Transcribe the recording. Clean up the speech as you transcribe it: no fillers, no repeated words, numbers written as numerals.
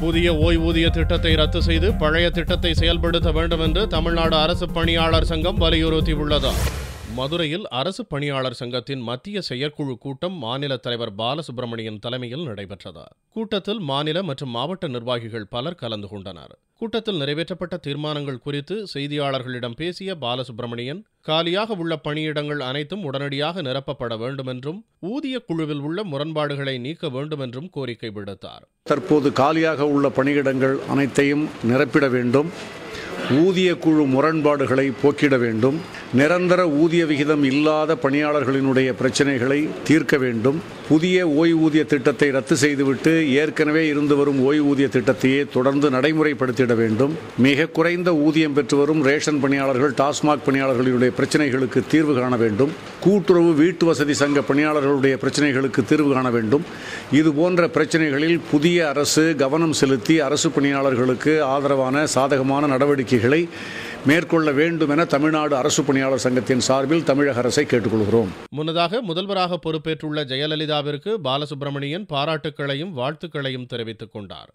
புதிய ஓய்வூதிய திட்டத்தை ரத்து செய்து பழைய திட்டத்தை செயல்படுத்த வேண்டும் என்று தமிழ்நாடு அரசு பணியாளர் சங்கம் வலியுறுத்தியுள்ளது. மதுரையில் அரசு பணியாளர் சங்கத்தின் மத்திய செயற்குழு கூட்டம் மாநில தலைவர் பாலசுப்ரமணியன் தலைமையில் நடைபெற்றது. கூட்டத்தில் மாநில மற்றும் மாவட்ட நிர்வாகிகள் பலர் கலந்து கொண்டனர். கூட்டத்தில் நிறைவேற்றப்பட்ட தீர்மானங்கள் குறித்து செய்தியாளர்களிடம் பேசிய பாலசுப்ரமணியன், காலியாக உள்ள பணியிடங்கள் அனைத்தும் உடனடியாக நிரப்பப்பட வேண்டும் என்றும் ஊதிய குழுவில் உள்ள முரண்பாடுகளை நீக்க வேண்டும் என்றும் கோரிக்கை விடுத்தார். தற்போது காலியாக உள்ள பணியிடங்கள் அனைத்தையும் நிரப்பிட வேண்டும், ஊதிய குழு முரண்பாடுகளை போக்கிட வேண்டும், நிரந்தர ஊதிய விகிதம் இல்லாத பணியாளர்களினுடைய பிரச்சனைகளை தீர்க்க வேண்டும், புதிய ஓய்வூதிய திட்டத்தை ரத்து செய்துவிட்டு ஏற்கனவே இருந்து வரும் ஓய்வூதிய திட்டத்தையே தொடர்ந்து நடைமுறைப்படுத்திட வேண்டும், மிக குறைந்த ஊதியம் பெற்று வரும் ரேஷன் பணியாளர்கள், டாஸ்மாக் பணியாளர்களுடைய பிரச்சனைகளுக்கு தீர்வு காண வேண்டும், கூட்டுறவு வீட்டு வசதி சங்க பணியாளர்களுடைய பிரச்சனைகளுக்கு தீர்வு காண வேண்டும். இதுபோன்ற பிரச்சனைகளில் புதிய அரசு கவனம் செலுத்தி அரசு பணியாளர்களுக்கு ஆதரவான சாதகமான நடவடிக்கைகளை மேற்கொள்ள வேண்டும் என தமிழ்நாடு அரசு பணியாளர் சங்கத்தின் சார்பில் தமிழக அரசை கேட்டுக்கொள்கிறோம். முன்னதாக முதல்வராக பொறுப்பேற்றுள்ள ஜெயலலிதாவிற்கு பாலசுப்ரமணியன் பாராட்டுக்களையும் வாழ்த்துக்களையும் தெரிவித்துக் கொண்டார்.